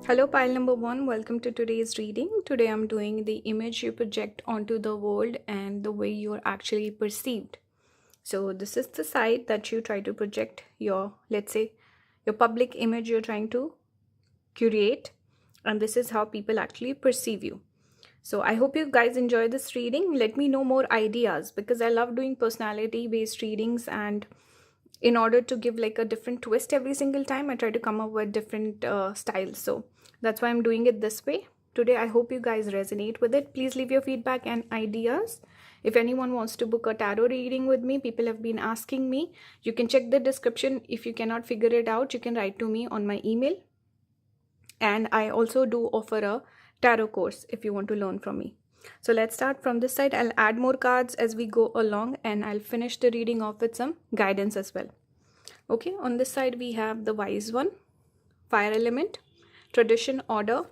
Hello, pile number one. Welcome to today's reading. Today I'm doing the image you project onto the world and the way you're actually perceived. So, this is the side that you try to project your, let's say, your public image you're trying to curate, and this is how people actually perceive you. So, I hope you guys enjoy this reading. Let me know more ideas because I love doing personality based readings, and in order to give like a different twist every single time, I try to come up with different styles. So that's why I'm doing it this way today. I hope you guys resonate with it. Please leave your feedback and ideas. If anyone wants to book a tarot reading with me, people have been asking me, you can check the description. If you cannot figure it out, you can write to me on my email, and I also do offer a tarot course if you want to learn from me. So let's start from this side. I'll add more cards as we go along, and I'll finish the reading off with some guidance as well. Okay, on this side we have the wise one, fire element, tradition, order.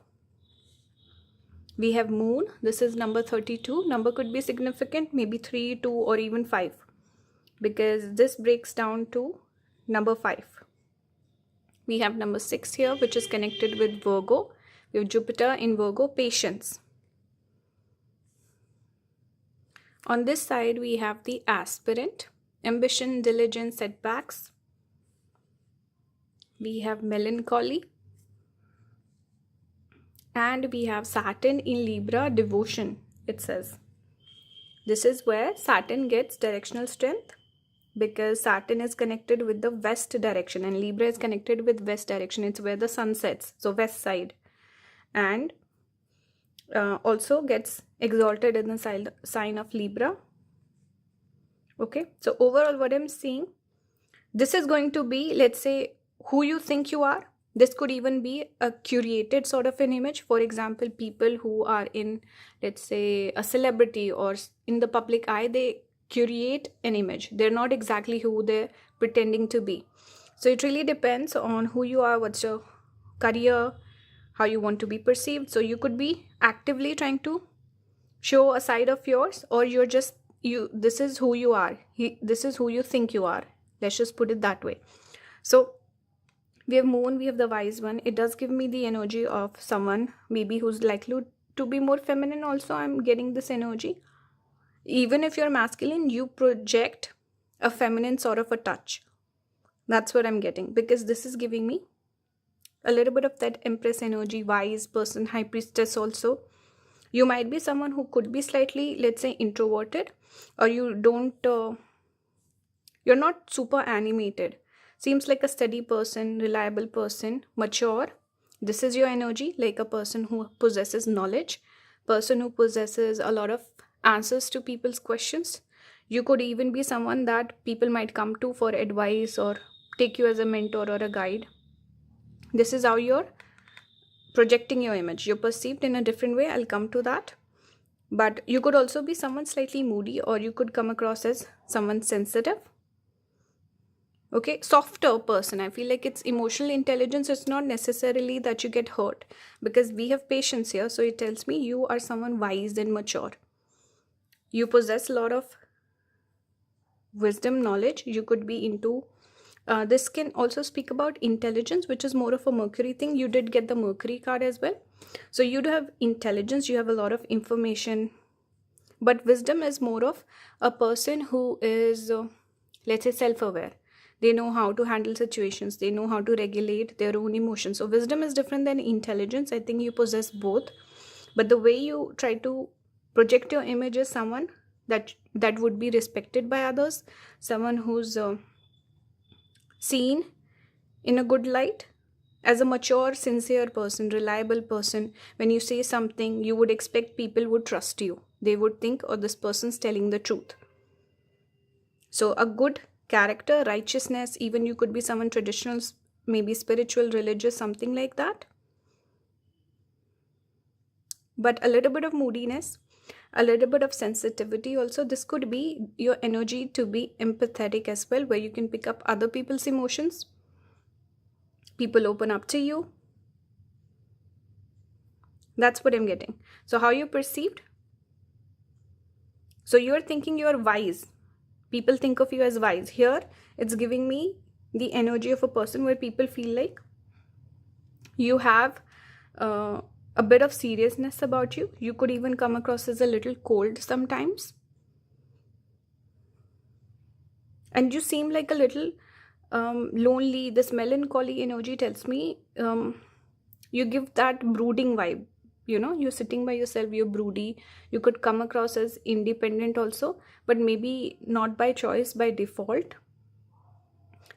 We have moon. This is number 32. Number could be significant, maybe 3, 2 or even 5, because this breaks down to number 5. We have number 6 here, which is connected with Virgo. We have Jupiter in Virgo, patience. On this side, we have the aspirant, ambition, diligence, setbacks. We have melancholy. And we have Saturn in Libra, devotion, it says. This is where Saturn gets directional strength, because Saturn is connected with the west direction and Libra is connected with west direction. It's where the sun sets, so west side. And also gets exalted in the sign of Libra. Okay, so overall what I'm seeing, this is going to be, let's say, who you think you are. This could even be a curated sort of an image. For example, people who are in, let's say, a celebrity or in the public eye, they curate an image. They're not exactly who they're pretending to be. So it really depends on who you are, what's your career, how you want to be perceived. So you could be actively trying to show a side of yours, or you're just, this is who you are. This is who you think you are. Let's just put it that way. So we have moon, we have the wise one. It does give me the energy of someone maybe who's likely to be more feminine also. I'm getting this energy. Even if you're masculine, you project a feminine sort of a touch. That's what I'm getting, because this is giving me a little bit of that empress energy, wise person, high priestess also. You might be someone who could be slightly, let's say, introverted, or you're not super animated. Seems like a steady person, reliable person, mature. This is your energy, like a person who possesses knowledge, person who possesses a lot of answers to people's questions. You could even be someone that people might come to for advice or take you as a mentor or a guide. This is how you're projecting your image. You're perceived in a different way. I'll come to that. But you could also be someone slightly moody, or you could come across as someone sensitive. Okay, softer person. I feel like it's emotional intelligence. It's not necessarily that you get hurt, because we have patience here. So it tells me you are someone wise and mature. You possess a lot of wisdom, knowledge. You could be into, this can also speak about intelligence, which is more of a Mercury thing. You did get the Mercury card as well. So you do have intelligence. You have a lot of information. But wisdom is more of a person who is, let's say, self-aware. They know how to handle situations. They know how to regulate their own emotions. So wisdom is different than intelligence. I think you possess both. But the way you try to project your image is someone that would be respected by others. Someone who's seen in a good light. As a mature, sincere person, reliable person, when you say something, you would expect people would trust you. They would think, oh, this person's telling the truth. So a good character, righteousness, even you could be someone traditional, maybe spiritual, religious, something like that. But a little bit of moodiness, a little bit of sensitivity also. This could be your energy to be empathetic as well, where you can pick up other people's emotions. People open up to you. That's what I'm getting. So how you're perceived? So you're thinking you're wise. People think of you as wise. Here, it's giving me the energy of a person where people feel like you have uh, a bit of seriousness about you. You could even come across as a little cold sometimes. And you seem like a little lonely. This melancholy energy tells me you give that brooding vibe. You're sitting by yourself, you're broody. You could come across as independent also, but maybe not by choice, by default.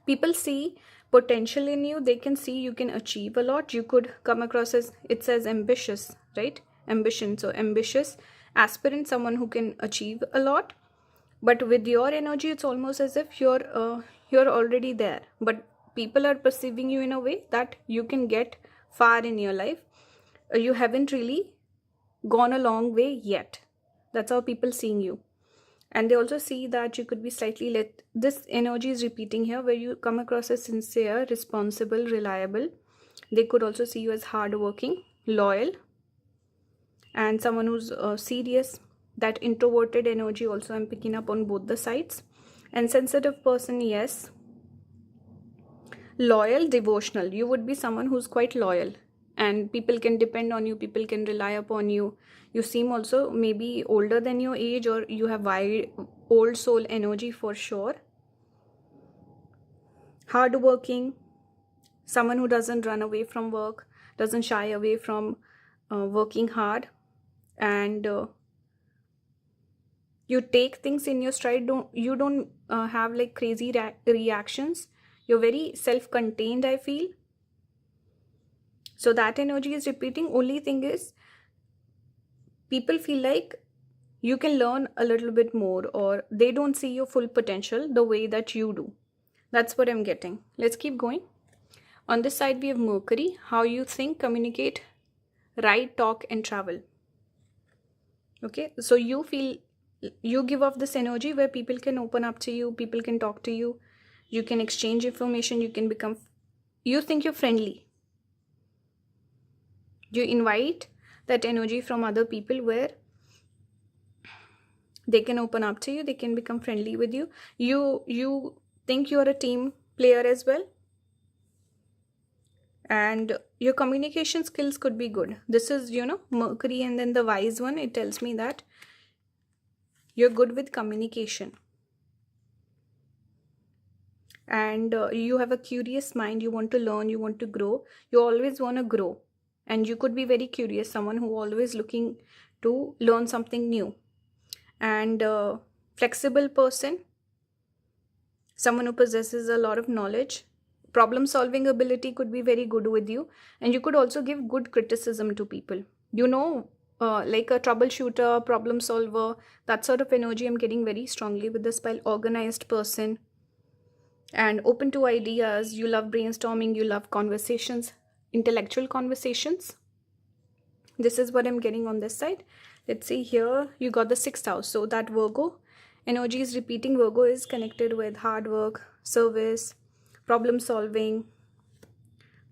People see potential in you. They can see you can achieve a lot. You could come across as, it says ambitious, right? Ambition. So ambitious aspirant, someone who can achieve a lot. But with your energy, it's almost as if you're already there, but people are perceiving you in a way that you can get far in your life. You haven't really gone a long way yet. That's how people seeing you. And they also see that you could be slightly let. This energy is repeating here, where you come across as sincere, responsible, reliable. They could also see you as hardworking, loyal, and someone who's serious. That introverted energy also I'm picking up on both the sides. And sensitive person, yes. Loyal, devotional. You would be someone who's quite loyal, and people can depend on you, people can rely upon you. You seem also maybe older than your age, or you have wide old soul energy for sure. Hardworking, someone who doesn't run away from work, doesn't shy away from working hard, and you take things in your stride. You don't have like crazy reactions. You're very self-contained, I feel. So that energy is repeating. Only thing is, people feel like you can learn a little bit more, or they don't see your full potential the way that you do. That's what I'm getting. Let's keep going. On this side we have Mercury. How you think, communicate, write, talk, and travel. Okay, so you feel, you give off this energy where people can open up to you, people can talk to you, you can exchange information, you can become, you think you're friendly. You invite that energy from other people where they can open up to you, they can become friendly with you. You think you're a team player as well, and your communication skills could be good. This is Mercury, and then the wise one, it tells me that you're good with communication, and you have a curious mind. You want to learn, you want to grow, you always want to grow, and you could be very curious, someone who always looking to learn something new. And flexible person, someone who possesses a lot of knowledge. Problem solving ability could be very good with you, and you could also give good criticism to people. Like a troubleshooter, problem solver, that sort of energy I'm getting very strongly with this pile. Organized person and open to ideas. You love brainstorming, you love conversations, intellectual conversations. This is what I'm getting on this side. Let's see here, you got the 6th house. So that Virgo energy is repeating. Virgo is connected with hard work, service, problem solving,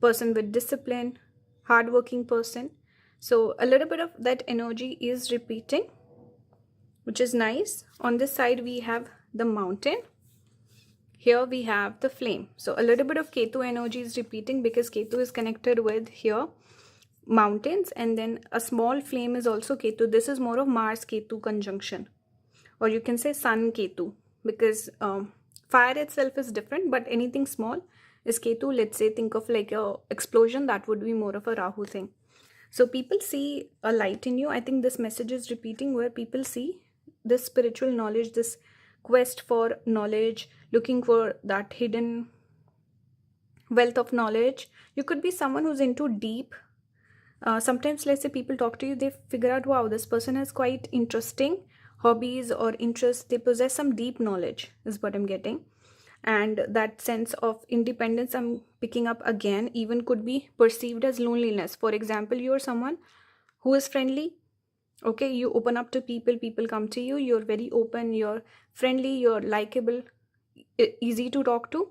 person with discipline, hardworking person. So a little bit of that energy is repeating, which is nice. On this side we have the mountain. Here we have the flame. So a little bit of Ketu energy is repeating, because Ketu is connected with here mountains, and then a small flame is also Ketu. This is more of Mars Ketu conjunction, or you can say Sun Ketu, because fire itself is different, but anything small is Ketu. Let's say think of like a explosion, that would be more of a Rahu thing. So people see a light in you. I think this message is repeating, where people see this spiritual knowledge, this quest for knowledge, looking for that hidden wealth of knowledge. You could be someone who's into deep. Sometimes, let's say people talk to you, they figure out, wow, this person has quite interesting hobbies or interests. They possess some deep knowledge, is what I'm getting. And that sense of independence I'm picking up again, even could be perceived as loneliness. For example, you're someone who is friendly. Okay, you open up to people, people come to you, you're very open, you're friendly, you're likable, easy to talk to.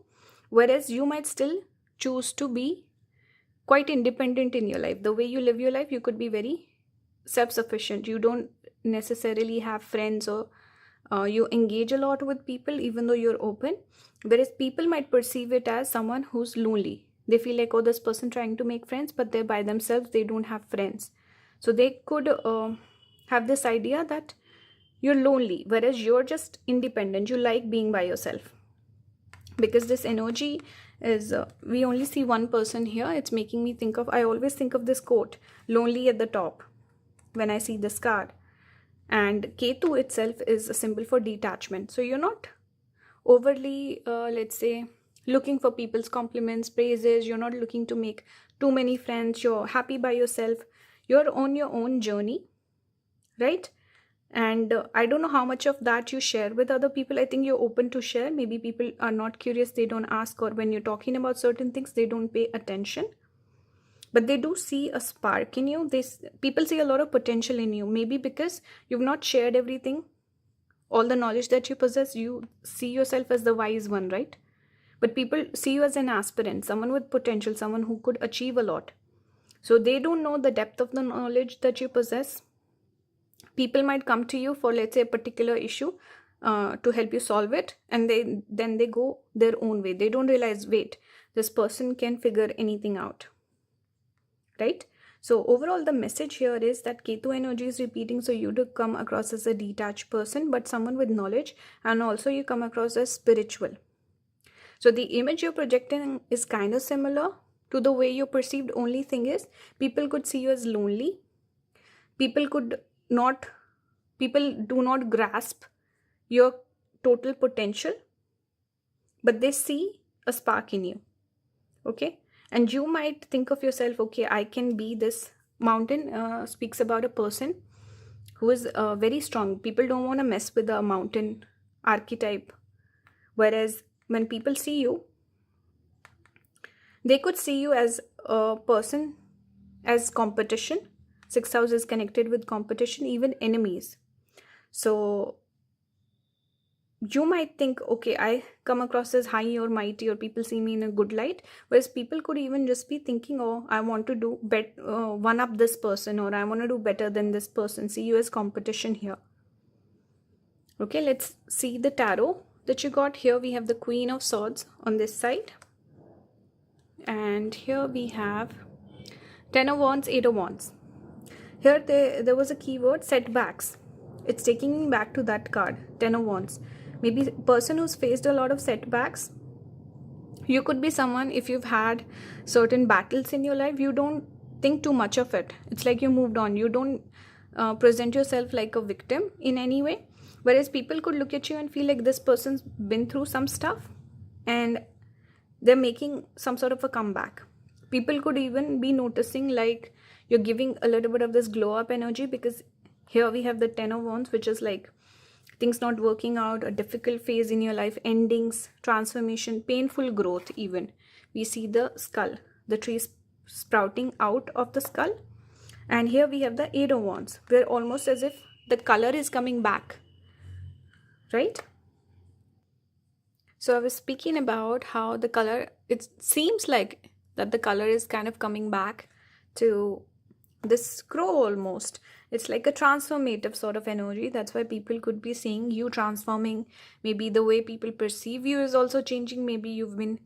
Whereas you might still choose to be quite independent in your life. The way you live your life, you could be very self-sufficient. You don't necessarily have friends, or you engage a lot with people even though you're open. Whereas people might perceive it as someone who's lonely. They feel like, oh, this person trying to make friends, but they're by themselves, they don't have friends. So they could have this idea that you're lonely, whereas you're just independent, you like being by yourself. Because this energy is we only see one person here. It's making me think of, I always think of this quote, lonely at the top, when I see this card. And Ketu itself is a symbol for detachment. So you're not overly let's say looking for people's compliments, praises. You're not looking to make too many friends. You're happy by yourself. You're on your own journey, right? And I don't know how much of that you share with other people. I think you're open to share. Maybe people are not curious, they don't ask, or when you're talking about certain things, they don't pay attention. But they do see a spark in you. People see a lot of potential in you. Maybe because you've not shared everything, all the knowledge that you possess. You see yourself as the wise one, right? But people see you as an aspirant, someone with potential, someone who could achieve a lot. So they don't know the depth of the knowledge that you possess. People might come to you for, let's say, a particular issue to help you solve it, and then they go their own way. They don't realize, wait, this person can figure anything out, right? So overall, the message here is that Ketu energy is repeating. So you do come across as a detached person, but someone with knowledge, and also you come across as spiritual. So the image you're projecting is kind of similar to the way you're perceived. Only thing is, people could see you as lonely. People do not grasp your total potential, but they see a spark in you. Okay? And you might think of yourself, okay, I can be this. Mountain speaks about a person who is very strong. People don't want to mess with the mountain archetype. Whereas when people see you, they could see you as a person, as competition. 6th house is connected with competition, even enemies. So you might think, okay, I come across as high or mighty, or people see me in a good light. Whereas people could even just be thinking, oh, I want to do one up this person, or I want to do better than this person. See you as competition here. Okay, let's see the tarot that you got. Here we have the Queen of Swords on this side, and here we have 10 of Wands, 8 of Wands. Here there was a keyword, setbacks. It's taking me back to that card, 10 of Wands. Maybe person who's faced a lot of setbacks. You could be someone, if you've had certain battles in your life, you don't think too much of it. It's like you moved on. You don't present yourself like a victim in any way. Whereas people could look at you and feel like this person's been through some stuff and they're making some sort of a comeback. People could even be noticing like you're giving a little bit of this glow up energy, because here we have the 10 of Wands, which is like things not working out, a difficult phase in your life, endings, transformation, painful growth even. We see the skull, the tree sprouting out of the skull. And here we have the 8 of Wands, where almost as if the color is coming back, right? So I was speaking about how the color, it seems like that the color is kind of coming back to this crow almost. It's like a transformative sort of energy. That's why people could be seeing you transforming. Maybe the way people perceive you is also changing. Maybe you've been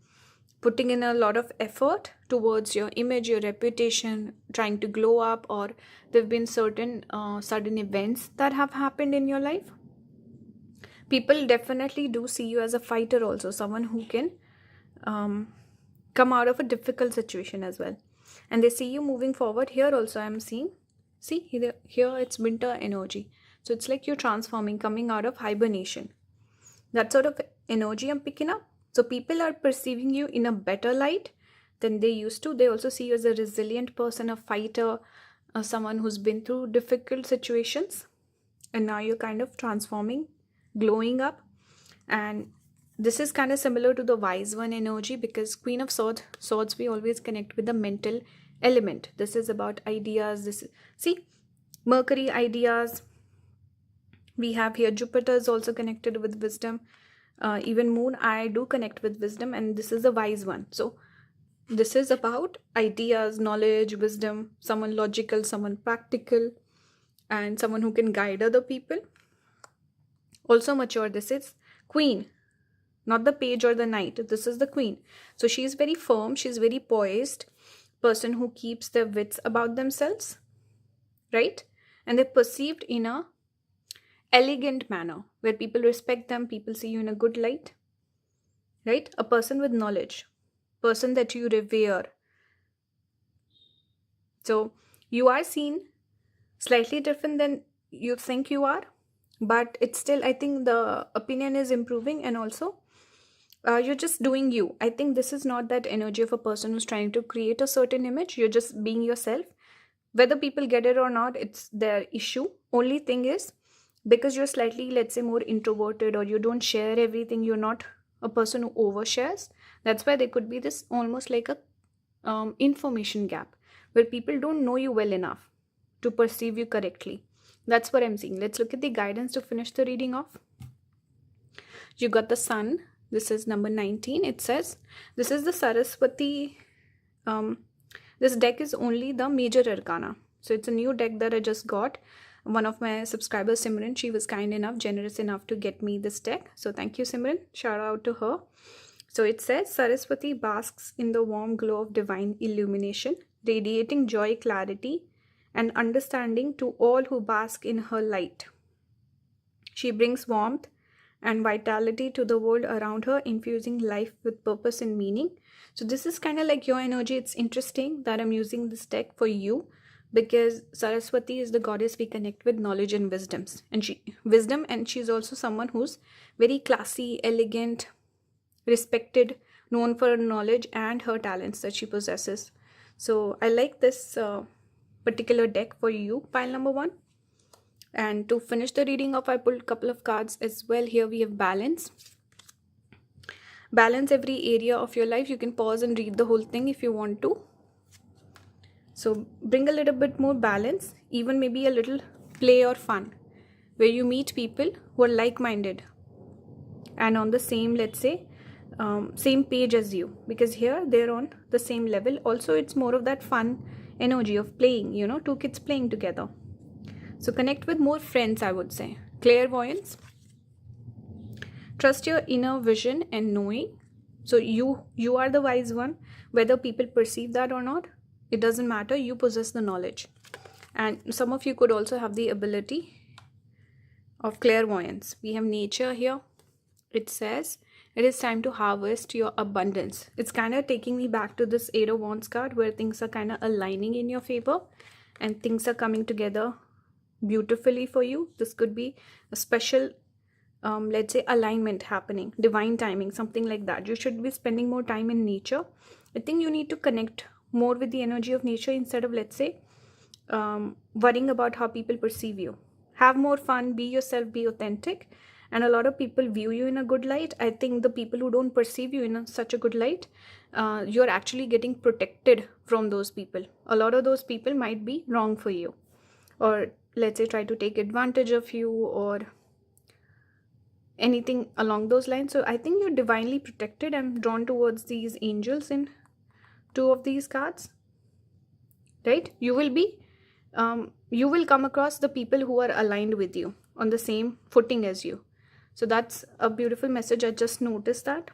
putting in a lot of effort towards your image, your reputation, trying to glow up, or there have been certain sudden events that have happened in your life. People definitely do see you as a fighter also, someone who can come out of a difficult situation as well. And they see you moving forward. Here also I'm seeing, see here it's winter energy. So it's like you're transforming, coming out of hibernation. That sort of energy I'm picking up. So people are perceiving you in a better light than they used to. They also see you as a resilient person, a fighter, someone who's been through difficult situations. And now you're kind of transforming, glowing up. And this is kind of similar to the wise one energy, because Queen of Swords we always connect with the mental element. This is about ideas. See, Mercury, ideas. We have here Jupiter is also connected with wisdom. Even Moon, I do connect with wisdom, and this is the wise one. So this is about ideas, knowledge, wisdom, someone logical, someone practical, and someone who can guide other people. Also mature. This is Queen. not the page or the knight. This is the queen. So she's very firm, she's very poised, person who keeps their wits about themselves, right? And they're perceived in a elegant manner where people respect them, people see you in a good light, right? A person with knowledge, person that you revere. So you are seen slightly different than you think you are, but it's still, I think the opinion is improving, and also you're just doing you. I think this is not that energy of a person who's trying to create a certain image. You're just being yourself. Whether people get it or not, it's their issue. Only thing is, because you're slightly, let's say, more introverted, or you don't share everything, you're not a person who overshares. That's why there could be this almost like a information gap where people don't know you well enough to perceive you correctly. That's what I'm seeing. Let's look at the guidance to finish the reading off. You got the Sun. This is number 19. It says, this is the Saraswati. This deck is only the major arcana. So it's a new deck that I just got. One of my subscribers, Simran, she was kind enough, generous enough to get me this deck. So thank you, Simran. Shout out to her. So it says, Saraswati basks in the warm glow of divine illumination, radiating joy, clarity, and understanding to all who bask in her light. She brings warmth and vitality to the world around her, infusing life with purpose and meaning. So this is kind of like your energy. It's interesting that I'm using this deck for you, because Saraswati is the goddess we connect with knowledge and wisdoms, and she's also someone who's very classy, elegant, respected, known for her knowledge and her talents that she possesses. So I like this particular deck for you, pile number 1. And to finish the reading off, I pulled a couple of cards as well. Here we have balance. Balance every area of your life. You can pause and read the whole thing if you want to. So bring a little bit more balance, even maybe a little play or fun, where you meet people who are like-minded and on the same, let's say, same page as you, because here they're on the same level. Also, it's more of that fun energy of playing, two kids playing together. So connect with more friends, I would say. Clairvoyance. Trust your inner vision and knowing. So you are the wise one. Whether people perceive that or not, it doesn't matter. You possess the knowledge. And some of you could also have the ability of clairvoyance. We have nature here. It says, it is time to harvest your abundance. It's kind of taking me back to this 8 of Wands card, where things are kind of aligning in your favor and things are coming together beautifully for you. This could be a special let's say alignment happening, divine timing, something like that. You should be spending more time in nature. I think you need to connect more with the energy of nature instead of, let's say, worrying about how people perceive you. Have more fun, be yourself, be authentic, and a lot of people view you in a good light. I think the people who don't perceive you in such a good light, you're actually getting protected from those people. A lot of those people might be wrong for you, or let's say try to take advantage of you, or anything along those lines. So I think you're divinely protected. I'm drawn towards these angels in 2 of these cards, right? You will come across the people who are aligned with you, on the same footing as you. So that's a beautiful message. I just noticed that.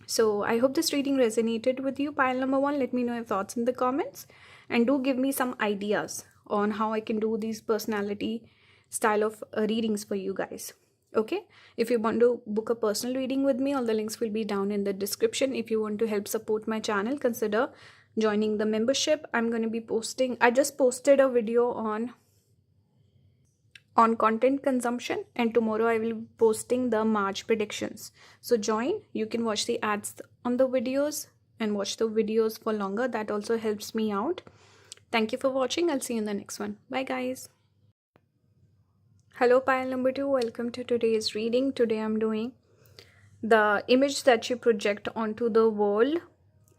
So I hope this reading resonated with you, pile number 1. Let me know your thoughts in the comments, and do give me some ideas on how I can do these personality style of readings for you guys. Okay, if you want to book a personal reading with me, all the links will be down in the description. If you want to help support my channel, consider joining the membership. I'm going to be posting, I just posted a video on content consumption, and tomorrow I will be posting the March predictions. So join. You can watch the ads on the videos and watch the videos for longer. That also helps me out. Thank you for watching. I'll see you in the next one. Bye guys. Hello pile number 2, welcome to today's reading. Today I'm doing the image that you project onto the world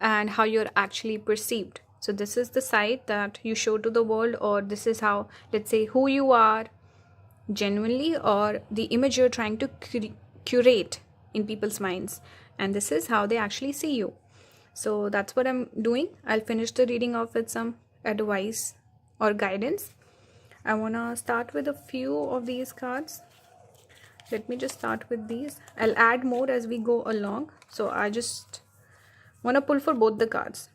and how you're actually perceived. So this is the side that you show to the world, or this is how, let's say, who you are genuinely, or the image you're trying to curate in people's minds, and this is how they actually see you. So that's what I'm doing. I'll finish the reading off with some advice or guidance. I want to start with a few of these cards. Let me just start with these. I'll add more as we go along. So I just want to pull for both the cards.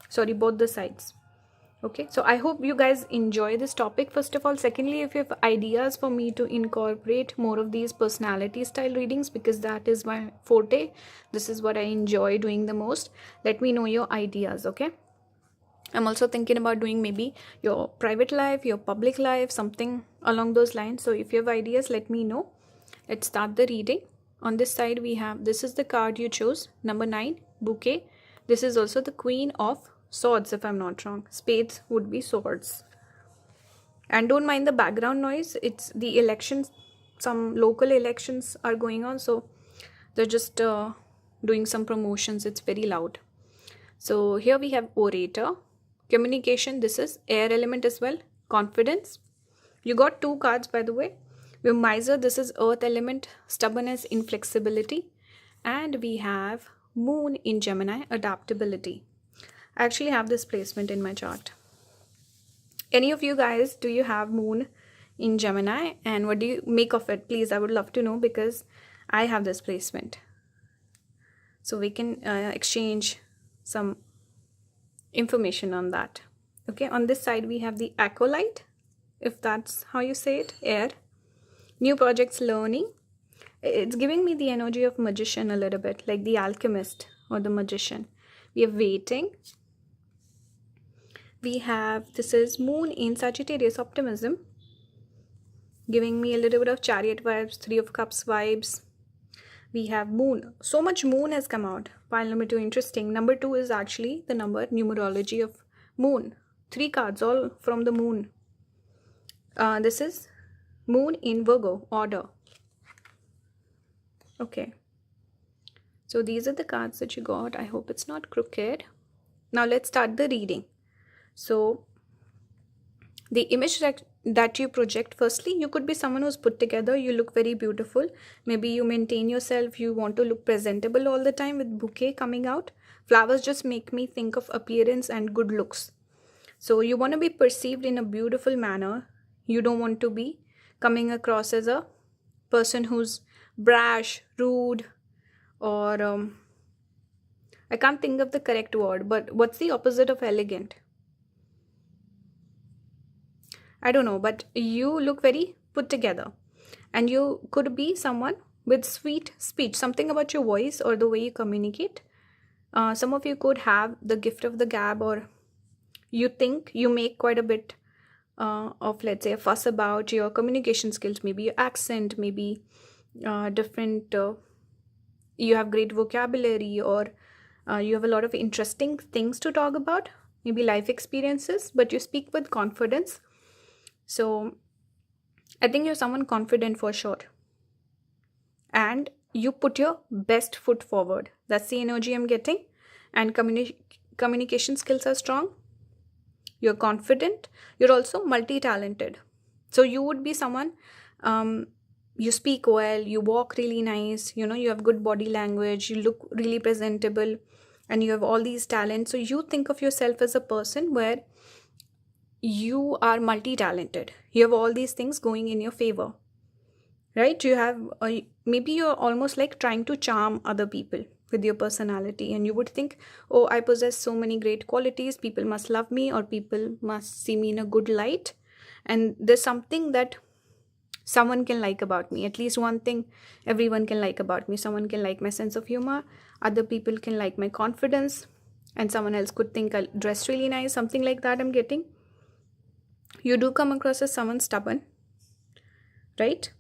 Sorry, both the sides. Okay, so I hope you guys enjoy this topic first of all. Secondly, if you have ideas for me to incorporate more of these personality style readings, because that is my forte, this is what I enjoy doing the most, let me know your ideas. Okay, I'm also thinking about doing maybe your private life, your public life, something along those lines. So if you have ideas, let me know. Let's start the reading. On this side we have, this is the card you chose, number 9, bouquet. This is also the Queen of Swords, if I'm not wrong. Spades would be swords. And don't mind the background noise, it's the elections, some local elections are going on, so they're just doing some promotions. It's very loud. So here we have orator, communication. This is air element as well, confidence. You got 2 cards, by the way. We have miser, this is earth element, stubbornness, inflexibility. And we have moon in Gemini, adaptability. I actually have this placement in my chart. Any of you guys, do you have moon in Gemini, and what do you make of it? Please, I would love to know, because I have this placement. So we can exchange some information on that. Okay, on this side we have the acolyte, if that's how you say it, air. New projects, learning. It's giving me the energy of magician a little bit, like the alchemist or the magician. We have waiting. We have, this is moon in Sagittarius, optimism, giving me a little bit of chariot vibes, 3 of cups vibes. We have moon. So much moon has come out. Pile number 2, interesting. Number 2 is actually the number, numerology of moon. 3 cards, all from the moon. This is moon in Virgo, order. Okay. So these are the cards that you got. I hope it's not crooked. Now let's start the reading. So the image that you project, firstly, you could be someone who's put together. You look very beautiful. Maybe you maintain yourself. You want to look presentable all the time with bouquet coming out. Flowers just make me think of appearance and good looks. So you want to be perceived in a beautiful manner. You don't want to be coming across as a person who's brash, rude, or I can't think of the correct word, but what's the opposite of elegant? I don't know, but you look very put together, and you could be someone with sweet speech, something about your voice or the way you communicate. Some of you could have the gift of the gab, or you think you make quite a bit of, let's say, a fuss about your communication skills, maybe your accent, maybe different, you have great vocabulary, or you have a lot of interesting things to talk about, maybe life experiences, but you speak with confidence. So I think you're someone confident for sure. And you put your best foot forward. That's the energy I'm getting. And communication skills are strong. You're confident. You're also multi-talented. So you would be someone, you speak well, you walk really nice, you know, you have good body language, you look really presentable, and you have all these talents. So you think of yourself as a person where you are multi-talented. You have all these things going in your favor, right? You have, maybe you're almost like trying to charm other people with your personality, and you would think, oh, I possess so many great qualities, people must love me, or people must see me in a good light, and there's something that someone can like about me. At least one thing everyone can like about me. Someone can like my sense of humor, other people can like my confidence, and someone else could think I dress really nice, something like that I'm getting. You do come across as someone stubborn, right?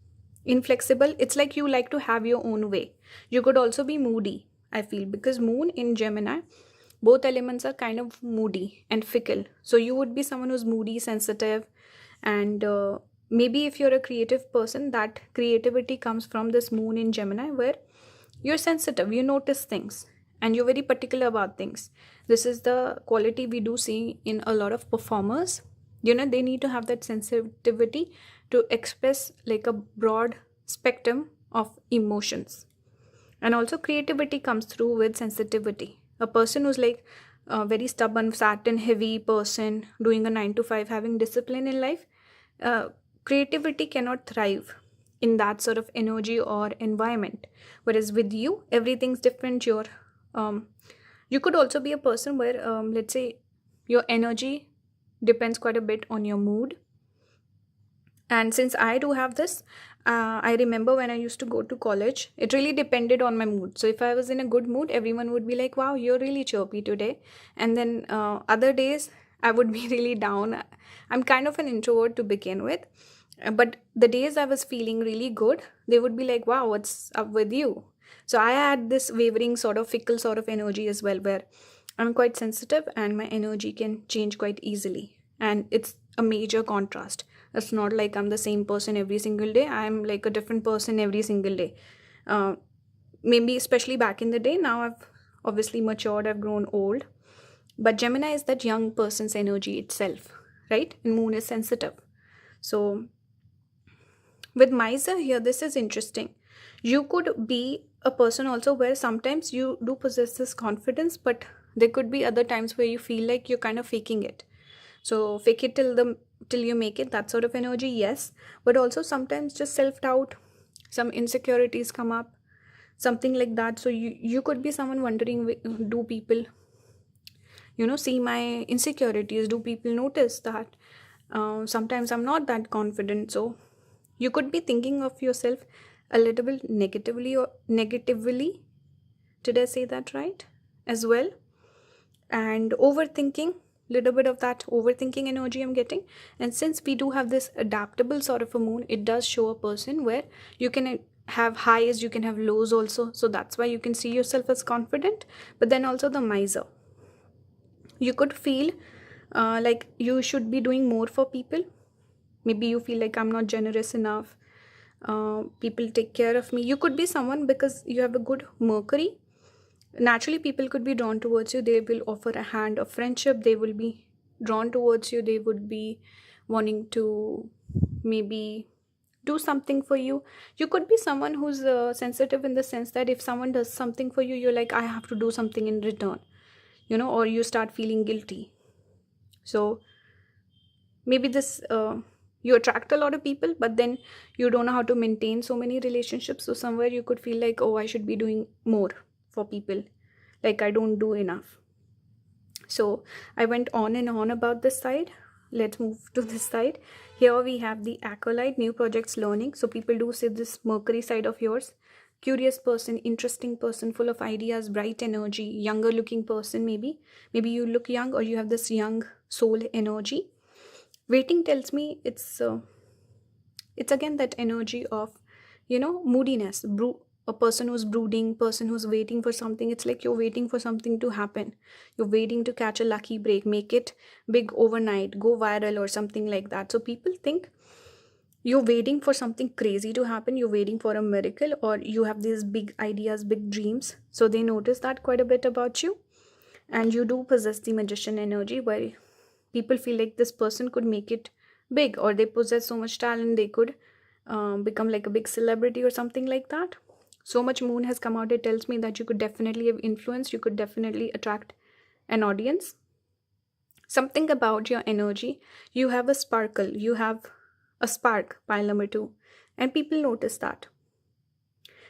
Inflexible. It's like you like to have your own way. You could also be moody, I feel, because moon in Gemini, both elements are kind of moody and fickle. So you would be someone who's moody, sensitive, and maybe if you're a creative person, that creativity comes from this moon in Gemini, where you're sensitive, you notice things, and you're very particular about things. This is the quality we do see in a lot of performers. You know, they need to have that sensitivity to express like a broad spectrum of emotions. And also creativity comes through with sensitivity. A person who's like a very stubborn, Saturn heavy person, doing a 9 to 5, having discipline in life, creativity cannot thrive. in that sort of energy or environment. Whereas with you, everything's different. You could also be a person where, let's say, your energy depends quite a bit on your mood. And since I do have this, I remember when I used to go to college, it really depended on my mood. So if I was in a good mood, everyone would be like, wow, you're really chirpy today. And then other days, I would be really down. I'm kind of an introvert to begin with. But the days I was feeling really good, they would be like, wow, what's up with you? So I had this wavering sort of fickle sort of energy as well, where I'm quite sensitive and my energy can change quite easily. And it's a major contrast. It's not like I'm the same person every single day. I'm like a different person every single day. Maybe especially back in the day. Now I've obviously matured, I've grown old. But Gemini is that young person's energy itself, right? And Moon is sensitive. So with Miser here, this is interesting. You could be a person also where sometimes you do possess this confidence, but there could be other times where you feel like you're kind of faking it. So fake it till you make it, that sort of energy, yes. But also sometimes just self-doubt, some insecurities come up, something like that. So you could be someone wondering, do people, see my insecurities? Do people notice that sometimes I'm not that confident? So you could be thinking of yourself a little bit negatively. Did I say that right? As well. And overthinking, little bit of that overthinking energy I'm getting. And since we do have this adaptable sort of a moon, it does show a person where you can have highs, you can have lows also. So that's why you can see yourself as confident. But then also the Miser, you could feel like you should be doing more for people. Maybe you feel like I'm not generous enough, people take care of me. You could be someone, because you have a good Mercury, naturally people could be drawn towards you. They will offer a hand of friendship, they will be drawn towards you, they would be wanting to maybe do something for you. You could be someone who's sensitive in the sense that if someone does something for you, you're like, I have to do something in return, or you start feeling guilty. So maybe this you attract a lot of people, but then you don't know how to maintain so many relationships. So somewhere you could feel like, oh, I should be doing more for people, like I don't do enough. So I went on and on about this side. Let's move to this side. Here we have the acolyte, new projects, learning. So people do see this Mercury side of yours. Curious person, interesting person, full of ideas, bright energy, younger looking person. Maybe you look young, or you have this young soul energy. Waiting tells me it's again that energy of moodiness, a person who's brooding, person who's waiting for something. It's like you're waiting for something to happen, you're waiting to catch a lucky break, make it big overnight, go viral or something like that. So people think you're waiting for something crazy to happen, you're waiting for a miracle, or you have these big ideas, big dreams. So they notice that quite a bit about you. And you do possess the magician energy, where people feel like this person could make it big, or they possess so much talent they could become like a big celebrity or something like that. So much moon has come out, it tells me that you could definitely have influence, you could definitely attract an audience. Something about your energy, you have a sparkle, you have a spark, pile number 2, and people notice that.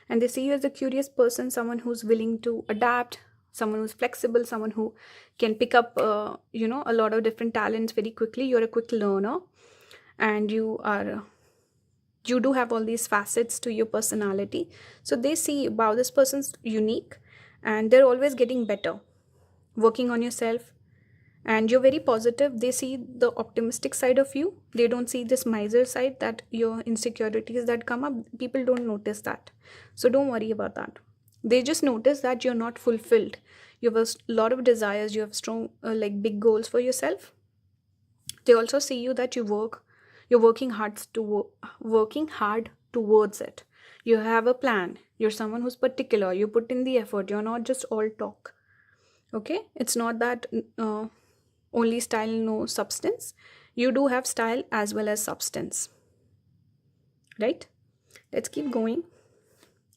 And they see you as a curious person, someone who's willing to adapt, someone who's flexible, someone who can pick up a lot of different talents very quickly. You're a quick learner, and you do have all these facets to your personality. So they see, wow, this person's unique, and they're always getting better, working on yourself, and you're very positive. They see the optimistic side of you, they don't see this miser side, that your insecurities that come up, people don't notice that. So don't worry about that. They just notice that you're not fulfilled, you have a lot of desires, you have strong big goals for yourself. They also see you that you're working hard towards it. You have a plan, you're someone who's particular, you put in the effort, you're not just all talk. Okay, it's not that only style, no substance. You do have style as well as substance, right? Let's keep going.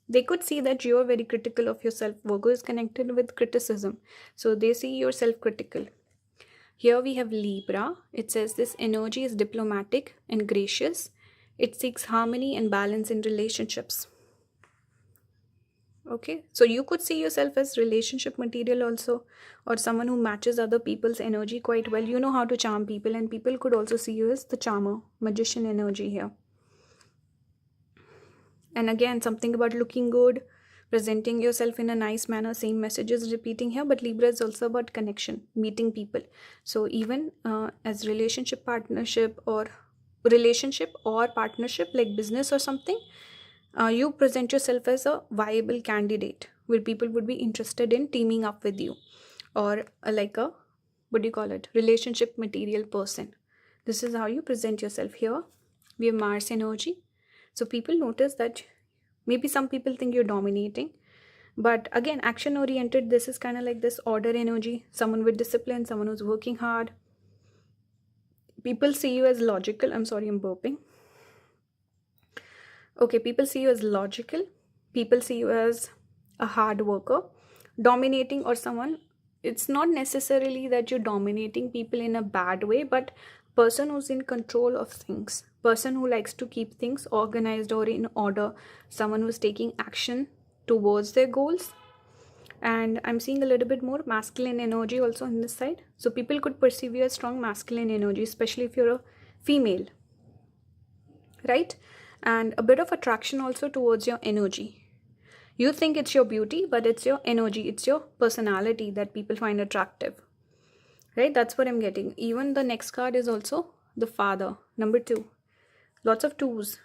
They could see that you are very critical of yourself. Virgo is connected with criticism, so they see you're self-critical. Here we have Libra. It says this energy is diplomatic and gracious, It seeks harmony and balance in relationships. Okay, so you could see yourself as relationship material also, or someone who matches other people's energy quite well. You know how to charm people, and people could also see you as the charmer, magician energy here. And again, something about looking good, presenting yourself in a nice manner, same messages repeating here. But Libra is also about connection, meeting people. So even as relationship partnership or partnership like business or something, you present yourself as a viable candidate where people would be interested in teaming up with you, or like a, what do you call it, relationship material person. This is how you present yourself. Here we have Mars energy. So people notice that maybe some people think you're dominating, but again, action oriented. This is kind of like this order energy, someone with discipline, someone who's working hard. People see you as logical. I'm sorry, I'm burping. Okay, people see you as logical. People see you as a hard worker, dominating, or someone. It's not necessarily that you're dominating people in a bad way, but person who's in control of things, person who likes to keep things organized or in order, someone who's taking action towards their goals. And I'm seeing a little bit more masculine energy also on this side. So people could perceive you as strong masculine energy, especially if you're a female, right? And a bit of attraction also towards your energy. You think it's your beauty, but it's your energy, it's your personality that people find attractive, right? That's what I'm getting. Even the next card is also the father, number 2. Lots of 2s.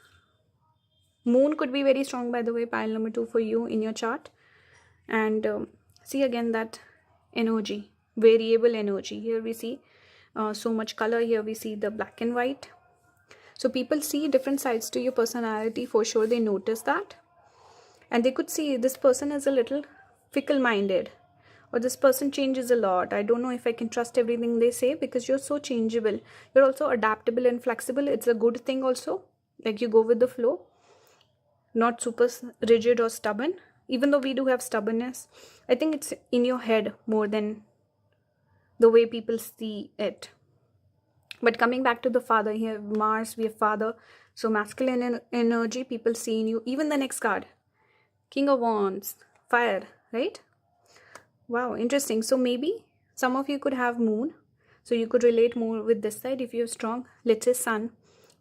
Moon could be very strong, by the way, pile number 2 for you in your chart. And see again that energy, variable energy. Here we see so much color. Here we see the black and white. So people see different sides to your personality, for sure. They notice that. And they could see this person is a little fickle-minded, or this person changes a lot. I don't know if I can trust everything they say, because you're so changeable. You're also adaptable and flexible. It's a good thing also. Like you go with the flow, not super rigid or stubborn. Even though we do have stubbornness, I think it's in your head more than the way people see it. But coming back to the father, here Mars, we have father. So masculine energy, people see in you. Even the next card, King of Wands, fire, right? Wow, interesting. So maybe some of you could have moon. So you could relate more with this side if you have strong, let's say, sun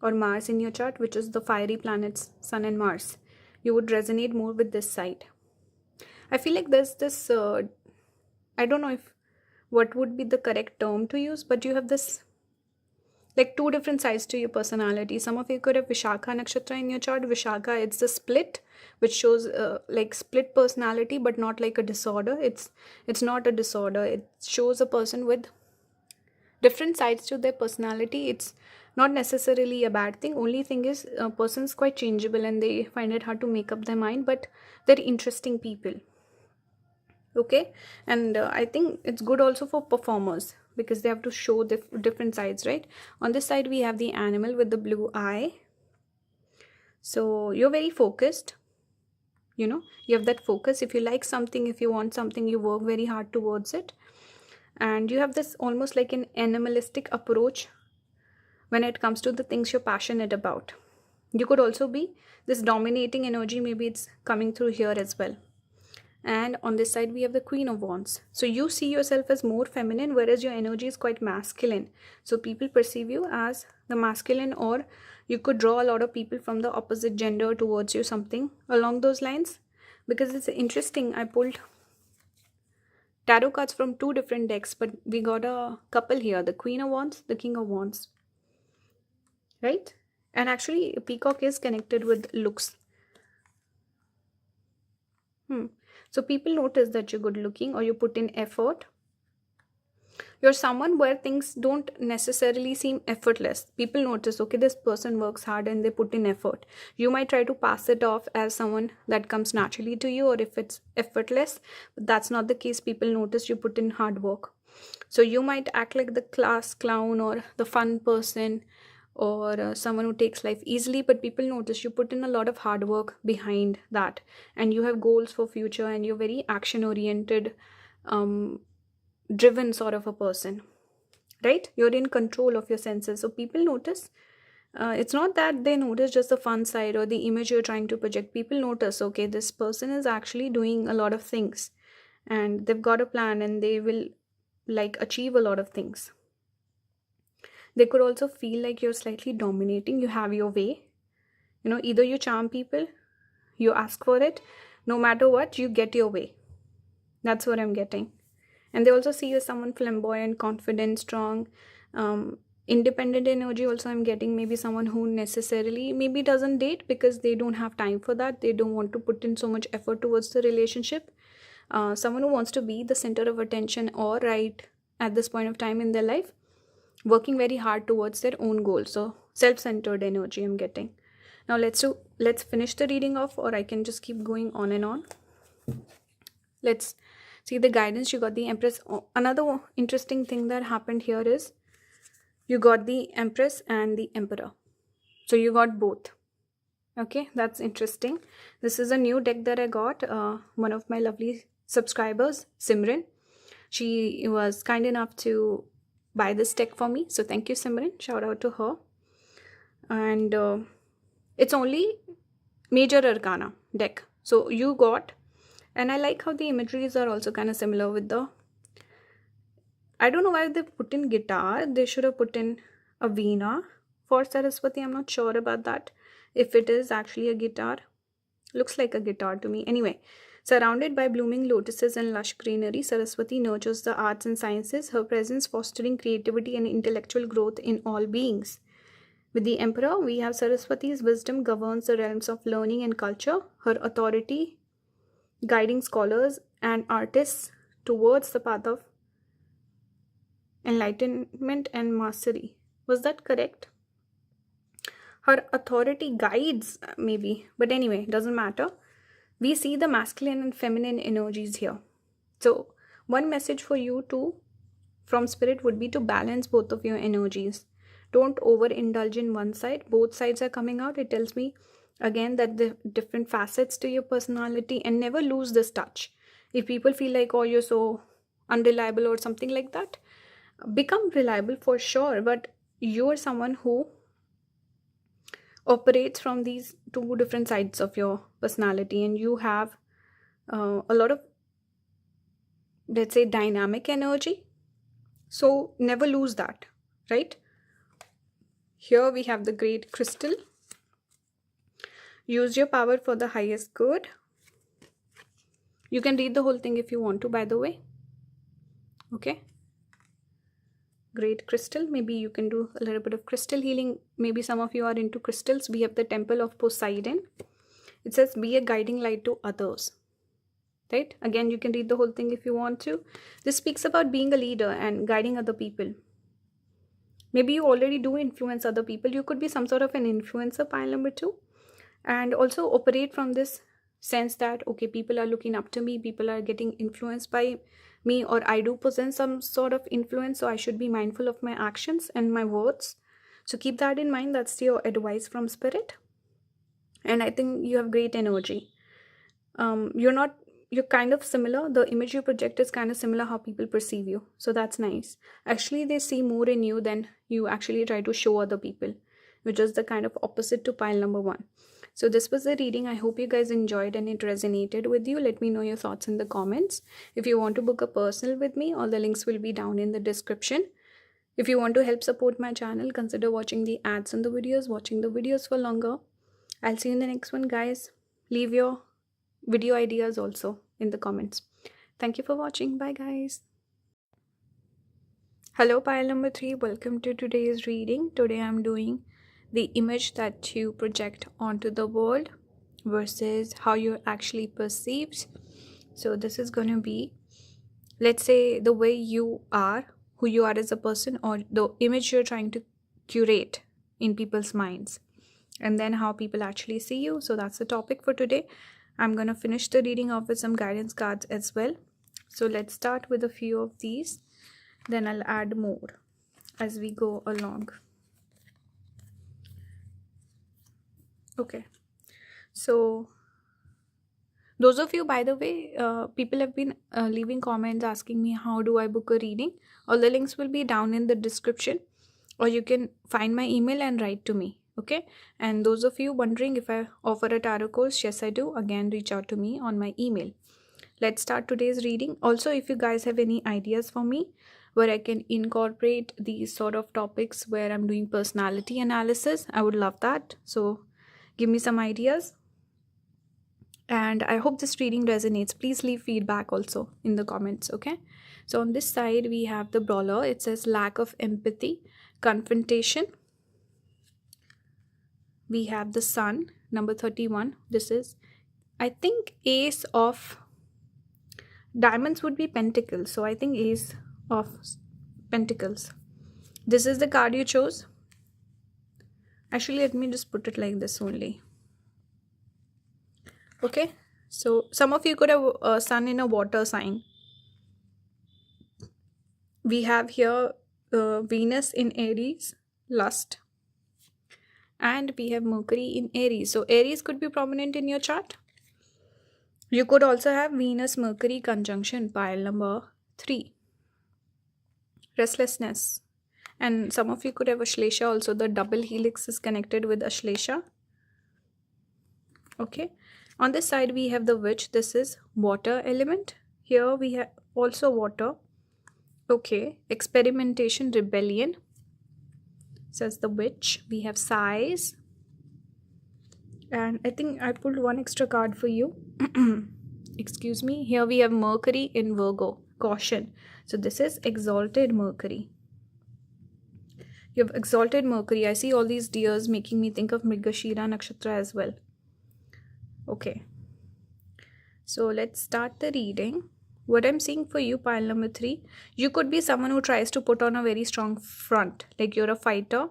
or Mars in your chart, which is the fiery planets, sun and Mars. You would resonate more with this side. I feel like there's this, I don't know if what would be the correct term to use, but you have this like 2 different sides to your personality. Some of you could have Vishakha nakshatra in your chart. Vishakha, it's the split, which shows like split personality, but not like a disorder. It's not a disorder. It shows a person with different sides to their personality. It's not necessarily a bad thing. Only thing is a person's quite changeable and they find it hard to make up their mind, but they're interesting people. Okay, and I think it's good also for performers, because they have to show the different sides, right? On this side we have the animal with the blue eye. So you're very focused, you have that focus. If you like something, if you want something, you work very hard towards it. And you have this almost like an animalistic approach when it comes to the things you're passionate about. You could also be this dominating energy, maybe it's coming through here as well. And on this side we have the Queen of Wands. So you see yourself as more feminine, whereas your energy is quite masculine. So people perceive you as the masculine, or you could draw a lot of people from the opposite gender towards you, something along those lines. Because it's interesting, I pulled tarot cards from 2 different decks, but we got a couple here, the Queen of Wands, the King of Wands, right? And actually peacock is connected with looks. So people notice that you're good looking, or you put in effort. You're someone where things don't necessarily seem effortless. People notice, okay, this person works hard and they put in effort. You might try to pass it off as someone that comes naturally to you, or if it's effortless, but that's not the case. People notice you put in hard work. So you might act like the class clown or the fun person, or someone who takes life easily, but people notice you put in a lot of hard work behind that, and you have goals for future, and you're very action oriented, driven sort of a person, right? You're in control of your senses. So people notice It's not that they notice just the fun side or the image you're trying to project. People notice, okay, this person is actually doing a lot of things and they've got a plan and they will like achieve a lot of things. They could also feel like you're slightly dominating, you have your way. Either you charm people, you ask for it, no matter what, you get your way. That's what I'm getting. And they also see you as someone flamboyant, confident, strong, independent energy. Also, I'm getting maybe someone who necessarily maybe doesn't date because they don't have time for that. They don't want to put in so much effort towards the relationship. Someone who wants to be the center of attention or right at this point of time in their life, working very hard towards their own goals. So self-centered energy I'm getting. Now let's finish the reading off, or I can just keep going on and on. Let's see the guidance. You got the Empress. Another interesting thing that happened here is you got the Empress and the Emperor. So you got both. Okay, that's interesting. This is a new deck that I got. One of my lovely subscribers, Simran, she was kind enough to buy this deck for me. So thank you, Simran. Shout out to her. And it's only major arcana deck. So you got, and I like how the imageries are also kind of similar with the, I don't know why they put in guitar. They should have put in a veena for Saraswati. I'm not sure about that. If it is actually a guitar, looks like a guitar to me. Anyway, surrounded by blooming lotuses and lush greenery, Saraswati nurtures the arts and sciences, her presence fostering creativity and intellectual growth in all beings. With the Emperor, we have Saraswati's wisdom governs the realms of learning and culture, her authority guiding scholars and artists towards the path of enlightenment and mastery. Was that correct? Her authority guides, maybe, but anyway, doesn't matter. We see the masculine and feminine energies here. So one message for you too from Spirit would be to balance both of your energies. Don't overindulge in one side. Both sides are coming out. It tells me again that the different facets to your personality, and never lose this touch. If people feel like, oh, you're so unreliable or something like that, become reliable for sure, but you're someone who operates from these two different sides of your personality, and you have a lot of, let's say, dynamic energy. So never lose that, right? Here we have the great crystal. Use your power for the highest good. You can read the whole thing if you want to, by the way. Okay. Great crystal. Maybe you can do a little bit of crystal healing. Maybe some of you are into crystals. We have the Temple of Poseidon. It says, be a guiding light to others. Right? Again, you can read the whole thing if you want to. This speaks about being a leader and guiding other people. Maybe you already do influence other people. You could be some sort of an influencer, pile number 2. And also operate from this sense that, okay, people are looking up to me. People are getting influenced by me, or I do possess some sort of influence. So I should be mindful of my actions and my words. So keep that in mind. That's your advice from Spirit. And I think you have great energy. You're kind of similar. The image you project is kind of similar how people perceive you. So that's nice. Actually, they see more in you than you actually try to show other people, which is the kind of opposite to pile number 1. So this was the reading. I hope you guys enjoyed and it resonated with you. Let me know your thoughts in the comments. If you want to book a personal with me, all the links will be down in the description. If you want to help support my channel, consider watching the ads in the videos, watching the videos for longer. I'll see you in the next one, guys. Leave your video ideas also in the comments. Thank you for watching. Bye, guys. Hello, pile number 3. Welcome to today's reading. Today I'm doing the image that you project onto the world versus how you're actually perceived. So this is going to be, let's say, the way you are, who you are as a person, or the image you're trying to curate in people's minds, and then how people actually see you. So that's the topic for today. I'm going to finish the reading off with some guidance cards as well. So let's start with a few of these, then I'll add more as we go along. Okay, so those of you, by the way, people have been leaving comments asking me how do I book a reading. All the links will be down in the description, or you can find my email and write to me. Okay, and those of you wondering if I offer a tarot course, yes I do. Again, reach out to me on my email. Let's start today's reading. Also, if you guys have any ideas for me where I can incorporate these sort of topics where I'm doing personality analysis, I would love that. So give me some ideas. And I hope this reading resonates. Please leave feedback also in the comments, okay? So on this side, we have the brawler. It says lack of empathy, confrontation. We have the sun, number 31. This is, I think, ace of diamonds would be pentacles. So I think ace of pentacles. This is the card you chose. Actually, let me just put it like this only. Okay, so some of you could have a sun in a water sign. We have here Venus in Aries, lust. And we have Mercury in Aries. So Aries could be prominent in your chart. You could also have Venus-Mercury conjunction, pile number 3. Restlessness. And some of you could have Ashlesha also. The double helix is connected with Ashlesha. Okay. On this side, we have the witch. This is water element. Here we have also water. Okay. Experimentation, rebellion. Says the witch. We have size. And I think I pulled one extra card for you. Excuse me. Here we have Mercury in Virgo. Caution. So this is exalted Mercury. You have exalted Mercury. I see all these deers making me think of Mrigashira Nakshatra as well. Okay. So let's start the reading. What I'm seeing for you, pile number 3, you could be someone who tries to put on a very strong front. Like you're a fighter.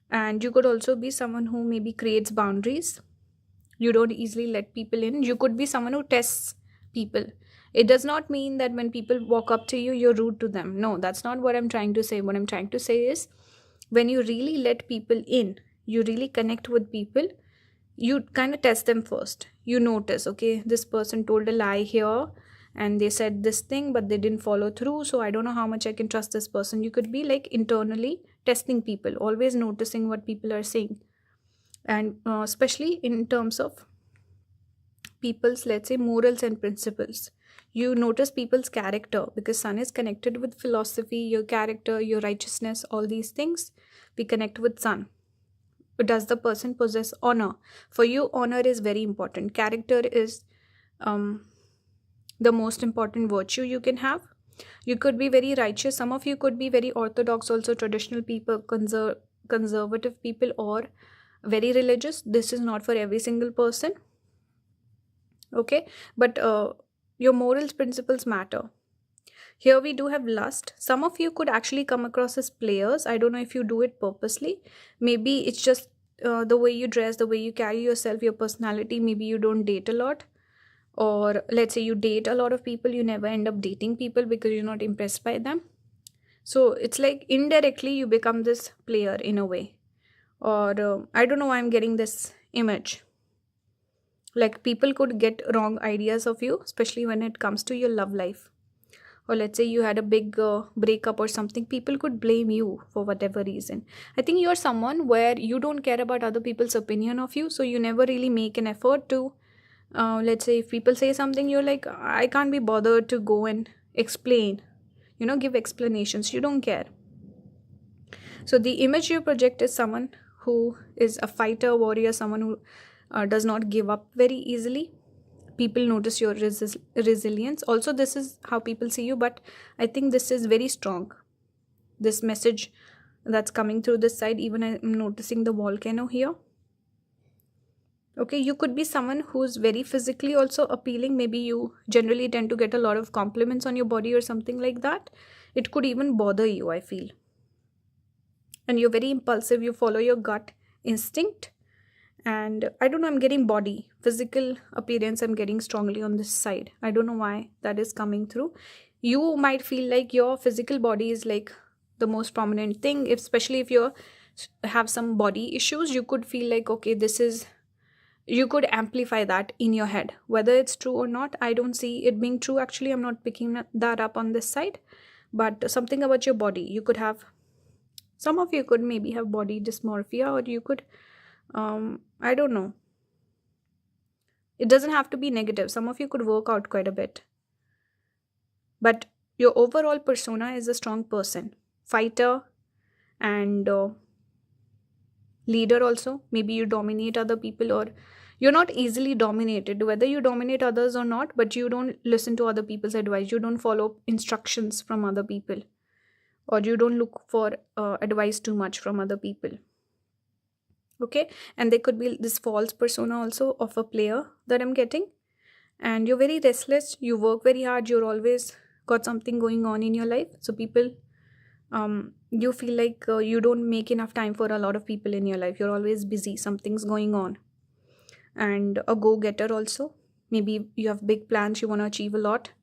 And you could also be someone who maybe creates boundaries. You don't easily let people in. You could be someone who tests people. It does not mean that when people walk up to you, you're rude to them. No, that's not what I'm trying to say. What I'm trying to say is when you really let people in, you really connect with people, you kind of test them first. You notice, okay, this person told a lie here and they said this thing, but they didn't follow through. So I don't know how much I can trust this person. You could be like internally testing people, always noticing what people are saying. And especially in terms of people's, let's say, morals and principles. You notice people's character because sun is connected with philosophy, your character, your righteousness, all these things. We connect with sun. Does the person possess honor? For you, honor is very important. Character is the most important virtue you can have. You could be very righteous. Some of you could be very orthodox, also traditional people, conservative people, or very religious. This is not for every single person. Okay, but your morals, principles matter. Here we do have lust. Some of you could actually come across as players. I don't know if you do it purposely. Maybe it's just the way you dress, the way you carry yourself, your personality. Maybe you don't date a lot. Or let's say you date a lot of people, you never end up dating people because you're not impressed by them. So it's like indirectly you become this player in a way. Or I don't know why I'm getting this image. Like people could get wrong ideas of you, especially when it comes to your love life. Or let's say you had a big breakup or something, people could blame you for whatever reason. I think you're someone where you don't care about other people's opinion of you. So you never really make an effort to, let's say if people say something, you're like, I can't be bothered to go and explain, give explanations. You don't care. So the image you project is someone who is a fighter, warrior, someone who does not give up very easily. People notice your resilience. Also, this is how people see you, but I think this is very strong. This message that's coming through this side, even I'm noticing the volcano here. Okay, you could be someone who's very physically also appealing. Maybe you generally tend to get a lot of compliments on your body or something like that. It could even bother you, I feel. And you're very impulsive. You follow your gut instinct. And I don't know, I'm getting body, physical appearance, I'm getting strongly on this side. I don't know why that is coming through. You might feel like your physical body is like the most prominent thing. Especially if you have some body issues, you could feel like, okay, you could amplify that in your head. Whether it's true or not, I don't see it being true. Actually, I'm not picking that up on this side. But something about your body, you could have, some of you could maybe have body dysmorphia, or you could I don't know. It doesn't have to be negative. Some of you could work out quite a bit. But your overall persona is a strong person, fighter, and leader also. Maybe you dominate other people, or you're not easily dominated, whether you dominate others or not, but you don't listen to other people's advice. You don't follow instructions from other people, or you don't look for advice too much from other people. Okay, and there could be this false persona also of a player that I'm getting. And you're very restless, you work very hard, you're always got something going on in your life. So people, you feel like you don't make enough time for a lot of people in your life. You're always busy, something's going on. And a go-getter also. Maybe you have big plans, you want to achieve a lot,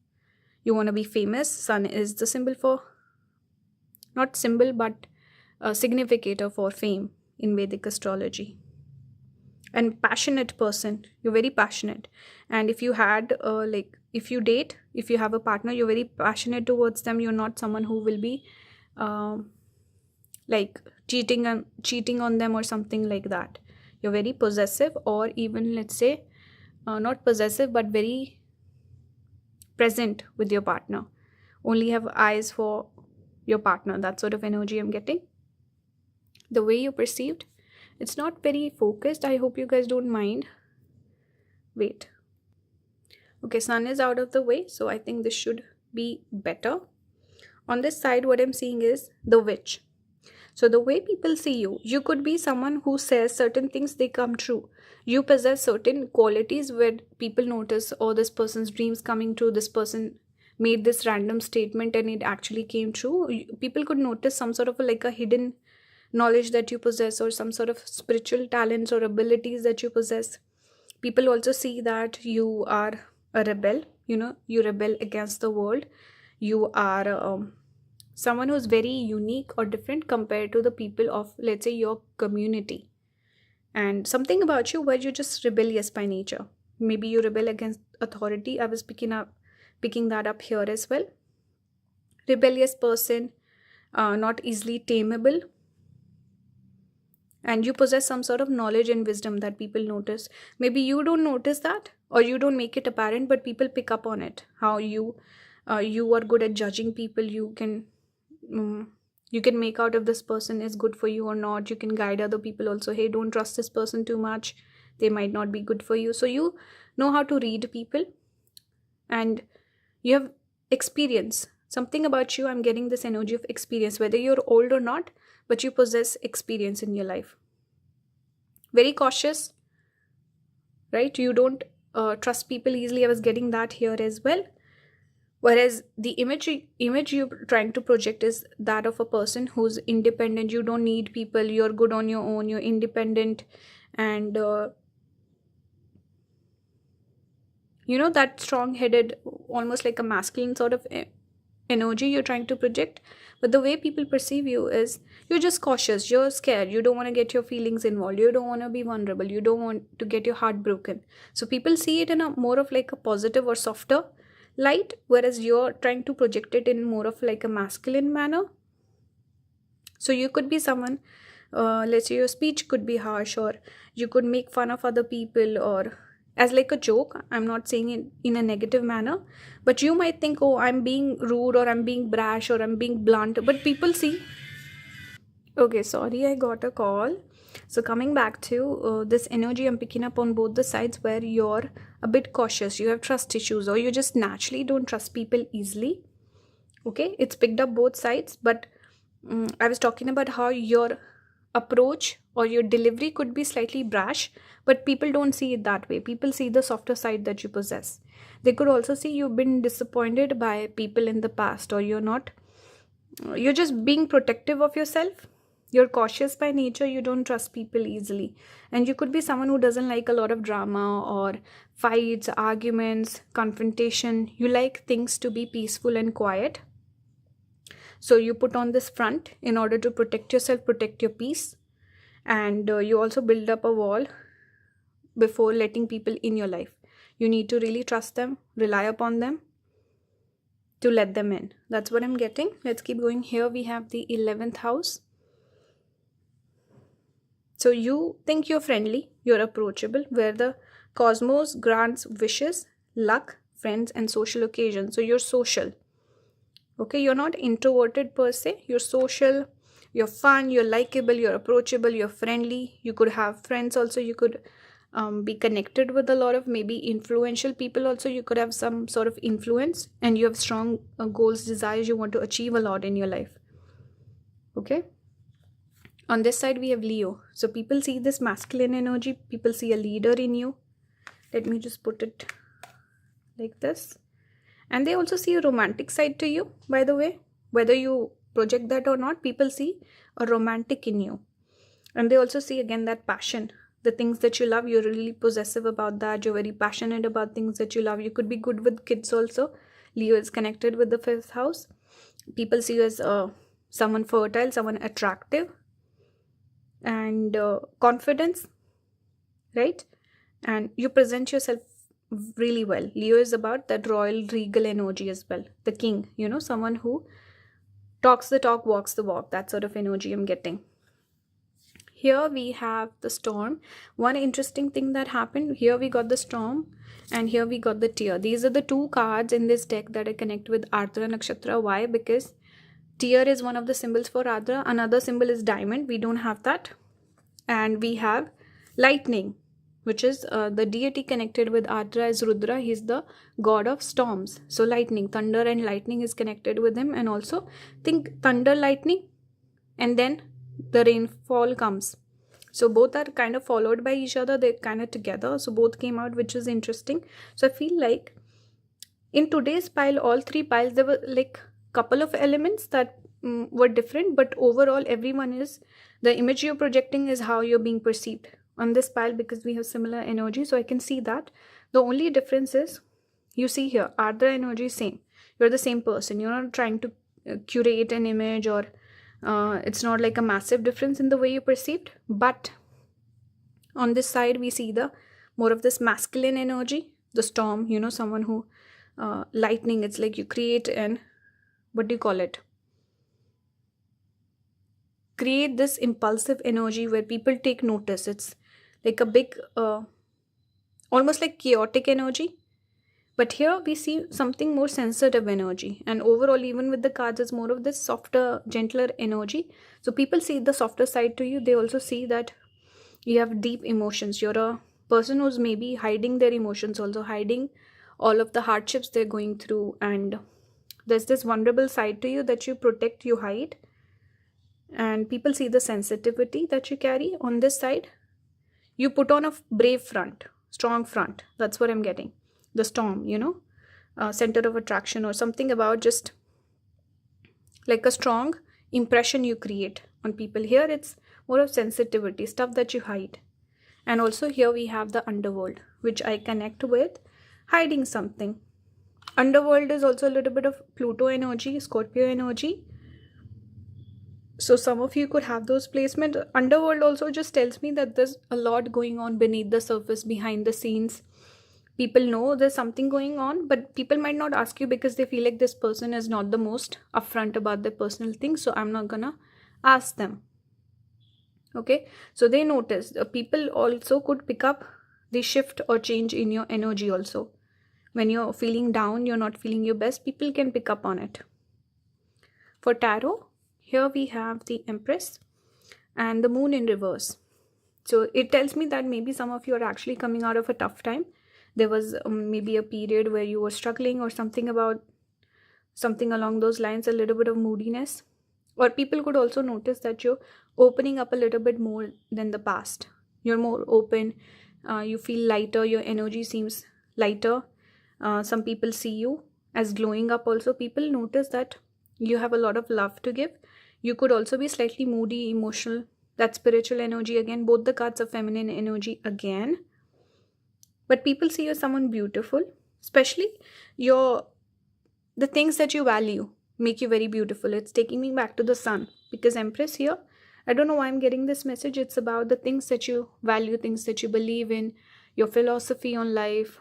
you want to be famous. Sun is the symbol for, not symbol, but a significator for fame in Vedic astrology. And passionate person, you're very passionate. And if you had if you date, if you have a partner, you're very passionate towards them. You're not someone who will be like cheating on them or something like that. You're very possessive, or even, let's say, not possessive, but very present with your partner. Only have eyes for your partner. That sort of energy I'm getting. The way you're perceived, it's not very focused. I hope you guys don't mind. Wait. Okay, sun is out of the way, so I think this should be better. On this side, what I'm seeing is the witch. So the way people see you, you could be someone who says certain things, they come true. You possess certain qualities where people notice, oh, this person's dreams coming true, this person made this random statement and it actually came true. People could notice some sort of a hidden knowledge that you possess, or some sort of spiritual talents or abilities that you possess. People also see that you are a rebel. You rebel against the world. You are someone who's very unique or different compared to the people of, let's say, your community. And something about you where you're just rebellious by nature. Maybe you rebel against authority. I was picking that up here as well. Rebellious person, not easily tameable. And you possess some sort of knowledge and wisdom that people notice. Maybe you don't notice that, or you don't make it apparent, but people pick up on it. How you are good at judging people. You can make out if this person is good for you or not. You can guide other people also. Hey, don't trust this person too much. They might not be good for you. So you know how to read people, and you have experience. Something about you, I'm getting this energy of experience, whether you're old or not, but you possess experience in your life. Very cautious, right? You don't trust people easily. I was getting that here as well. Whereas the image you're trying to project is that of a person who's independent. You don't need people. You're good on your own. You're independent. And that strong-headed, almost like a masculine sort of energy you're trying to project. But the way people perceive you is you're just cautious, you're scared, you don't want to get your feelings involved, you don't want to be vulnerable, you don't want to get your heart broken. So people see it in a more of like a positive or softer light, whereas you're trying to project it in more of like a masculine manner. So you could be someone, let's say your speech could be harsh, or you could make fun of other people, or as like a joke. I'm not saying it in a negative manner, but you might think, oh, I'm being rude, or I'm being brash, or I'm being blunt. But people see. Okay, sorry, I got a call. So coming back to this energy I'm picking up on both the sides, where you're a bit cautious, you have trust issues, or you just naturally don't trust people easily. Okay, it's picked up both sides, but I was talking about how your approach or your delivery could be slightly brash, but people don't see it that way. People see the softer side that you possess. They could also see you've been disappointed by people in the past, or you're just being protective of yourself. You're cautious by nature. You don't trust people easily. And you could be someone who doesn't like a lot of drama or fights, arguments, confrontation. You like things to be peaceful and quiet. So you put on this front in order to protect yourself, protect your peace. And you also build up a wall before letting people in your life. You need to really trust them, rely upon them to let them in. That's what I'm getting. Let's keep going. Here we have the 11th house. So you think you're friendly, you're approachable, where the cosmos grants wishes, luck, friends, and social occasions. So you're social. Okay, you're not introverted per se, you're social, you're fun, you're likable, you're approachable, you're friendly. You could have friends also, you could be connected with a lot of maybe influential people also. You could have some sort of influence, and you have strong goals, desires, you want to achieve a lot in your life. Okay, on this side we have Leo. So people see this masculine energy, people see a leader in you. Let me just put it like this. And they also see a romantic side to you, by the way. Whether you project that or not, people see a romantic in you. And they also see again that passion. The things that you love, you're really possessive about that. You're very passionate about things that you love. You could be good with kids also. Leo is connected with the 5th house. People see you as someone fertile, someone attractive, and confidence, right? And you present yourself really well. Leo is about that royal regal energy as well. The king, someone who talks the talk, walks the walk. That sort of energy I'm getting. Here we have the storm. One interesting thing that happened, here we got the storm and here we got the tear. These are the two cards in this deck that I connect with Ardra Nakshatra. Why? Because tear is one of the symbols for Ardra. Another symbol is diamond. We don't have that. And we have lightning, which is the deity connected with Ardra is Rudra. He's the god of storms. So lightning, thunder and lightning is connected with him. And also think thunder, lightning, and then the rainfall comes. So both are kind of followed by each other. They're kind of together. So both came out, which is interesting. So I feel like in today's pile, all three piles, there were like couple of elements that were different, but overall everyone is, the image you're projecting is how you're being perceived on this pile, because we have similar energy. So I can see that the only difference is, you see here, Ardra energy is same. You're the same person. You're not trying to curate an image, or it's not like a massive difference in the way you perceived. But on this side we see the more of this masculine energy, the storm, someone who lightning, it's like you create an, what do you call it, create this impulsive energy where people take notice. It's like a big almost like chaotic energy. But here we see something more sensitive energy, and overall even with the cards it's more of this softer, gentler energy. So people see the softer side to you. They also see that you have deep emotions. You're a person who's maybe hiding their emotions, also hiding all of the hardships they're going through, and there's this vulnerable side to you that you protect, you hide. And people see the sensitivity that you carry. On this side you put on a brave front, strong front. That's what I'm getting. The storm, center of attraction, or something about just like a strong impression you create on people. Here it's more of sensitivity, stuff that you hide. And also here we have the underworld, which I connect with hiding something. Underworld is also a little bit of Pluto energy, Scorpio energy. So some of you could have those placements. Underworld also just tells me that there's a lot going on beneath the surface, behind the scenes. People know there's something going on, but people might not ask you because they feel like this person is not the most upfront about their personal things, so I'm not gonna ask them. Okay, so they notice. People also could pick up the shift or change in your energy also. When you're feeling down, you're not feeling your best, people can pick up on it. For tarot, here we have the Empress and the Moon in reverse. So it tells me that maybe some of you are actually coming out of a tough time. There was maybe a period where you were struggling, or something along those lines, a little bit of moodiness. Or people could also notice that you're opening up a little bit more than the past. You're more open, you feel lighter, your energy seems lighter. Some people see you as glowing up also. People notice that you have a lot of love to give. You could also be slightly moody, emotional. That spiritual energy again. Both the cards are feminine energy again. But people see you as someone beautiful. Especially the things that you value make you very beautiful. It's taking me back to the sun, because Empress here, I don't know why I'm getting this message. It's about the things that you value, things that you believe in, your philosophy on life,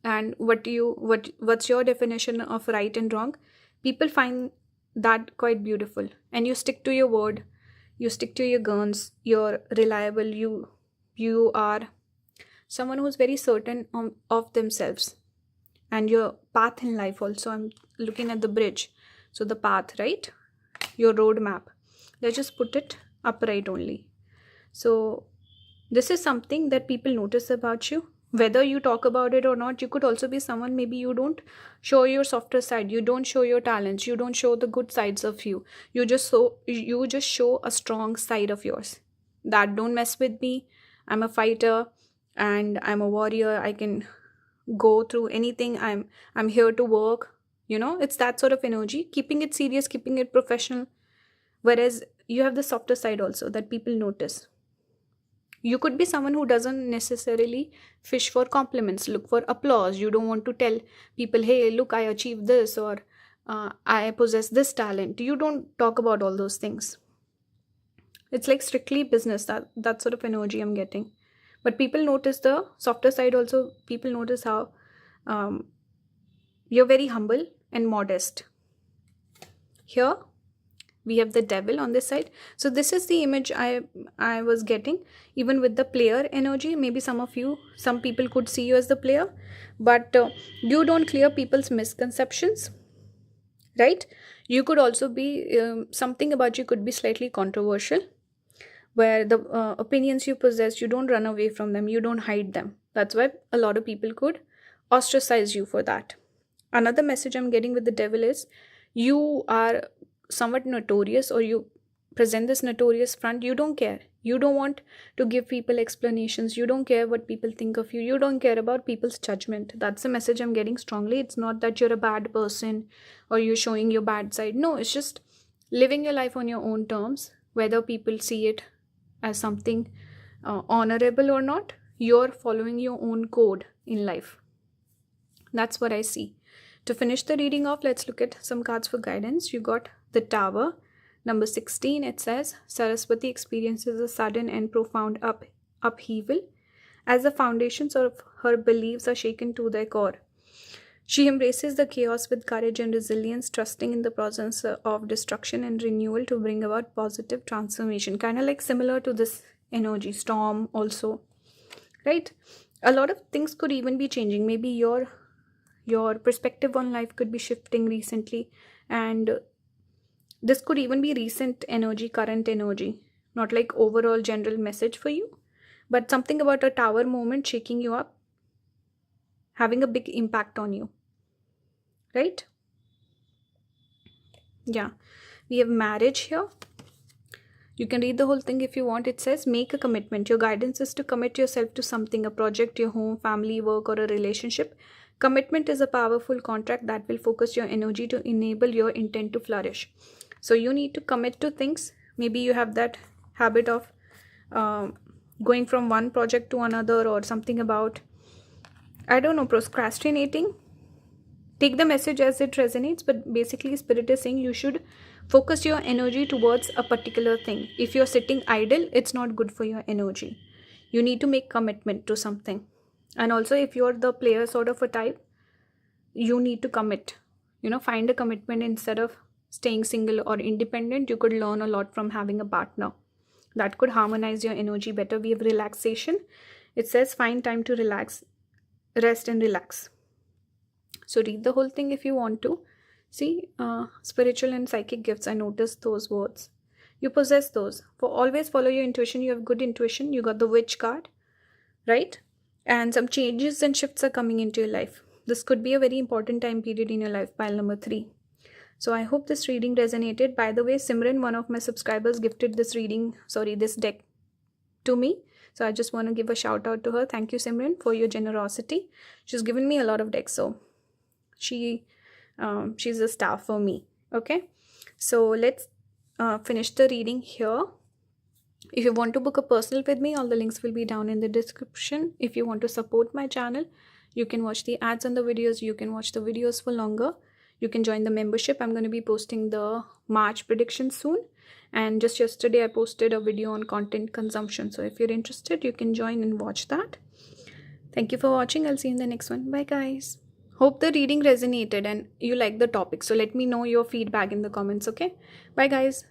and what's your definition of right and wrong. People find that quite beautiful, and you stick to your word. You stick to your guns, you're reliable, you are someone who's very certain of themselves and your path in life also. I'm looking at the bridge, so the path, right? Your roadmap, let's just put it upright only. So this is something that people notice about you, whether you talk about it or not. You could also be someone, maybe you don't show your softer side, you don't show your talents, you don't show the good sides of you. You just show a strong side of yours, that don't mess with me, I'm a fighter and I'm a warrior, I can go through anything, I'm here to work. It's that sort of energy, keeping it serious, keeping it professional. Whereas you have the softer side also that people notice. You could be someone who doesn't necessarily fish for compliments, look for applause. You don't want to tell people, hey, look, I achieved this, or I possess this talent. You don't talk about all those things. It's like strictly business, that sort of energy I'm getting. But people notice the softer side also. People notice how you're very humble and modest. Here we have the devil on this side. So this is the image I was getting, even with the player energy. Maybe some people could see you as the player, but you don't clear people's misconceptions, right? You could also be something about you could be slightly controversial, where the opinions you possess, you don't run away from them, you don't hide them. That's why a lot of people could ostracize you for that. Another message I'm getting with the devil is you are somewhat notorious, or you present this notorious front. You don't care, you don't want to give people explanations, you don't care what people think of you, you don't care about people's judgment. That's the message I'm getting strongly. It's not that you're a bad person or you're showing your bad side. No, it's just living your life on your own terms, whether people see it as something honorable or not. You're following your own code in life. That's what I see. To finish the reading off, let's look at some cards for guidance. You got the Tower, number 16. It says, Saraswati experiences a sudden and profound upheaval as the foundations of her beliefs are shaken to their core. She embraces the chaos with courage and resilience, trusting in the presence of destruction and renewal to bring about positive transformation. Kind of like similar to this energy storm also, right? A lot of things could even be changing. Maybe your perspective on life could be shifting recently, and this could even be recent energy, current energy, not like overall general message for you, but something about a tower moment shaking you up, having a big impact on you, right? Yeah, we have marriage here. You can read the whole thing if you want. It says, make a commitment. Your guidance is to commit yourself to something, a project, your home, family, work, or a relationship. Commitment is a powerful contract that will focus your energy to enable your intent to flourish. So you need to commit to things. Maybe you have that habit of going from one project to another, or something about, I don't know, procrastinating. Take the message as it resonates, but basically Spirit is saying you should focus your energy towards a particular thing. If you're sitting idle, it's not good for your energy. You need to make commitment to something. And also, if you're the player sort of a type, you need to commit. Find a commitment instead of staying single or independent. You could learn a lot from having a partner. That could harmonize your energy better. We have relaxation. It says, find time to relax, rest and relax. So read the whole thing if you want to. See, spiritual and psychic gifts, I noticed those words. You possess those. Always follow your intuition. You have good intuition. You got the witch card, right? And some changes and shifts are coming into your life. This could be a very important time period in your life, pile number 3. So I hope this reading resonated. By the way, Simran, one of my subscribers, gifted this deck to me. So I just want to give a shout out to her. Thank you, Simran, for your generosity. She's given me a lot of decks, so she's a star for me. Okay, so let's finish the reading here. If you want to book a personal with me, all the links will be down in the description. If you want to support my channel, you can watch the ads on the videos. You can watch the videos for longer. You can join the membership. I'm going to be posting the March predictions soon. And just yesterday, I posted a video on content consumption. So if you're interested, you can join and watch that. Thank you for watching. I'll see you in the next one. Bye, guys. Hope the reading resonated and you like the topic. So let me know your feedback in the comments, okay? Bye, guys.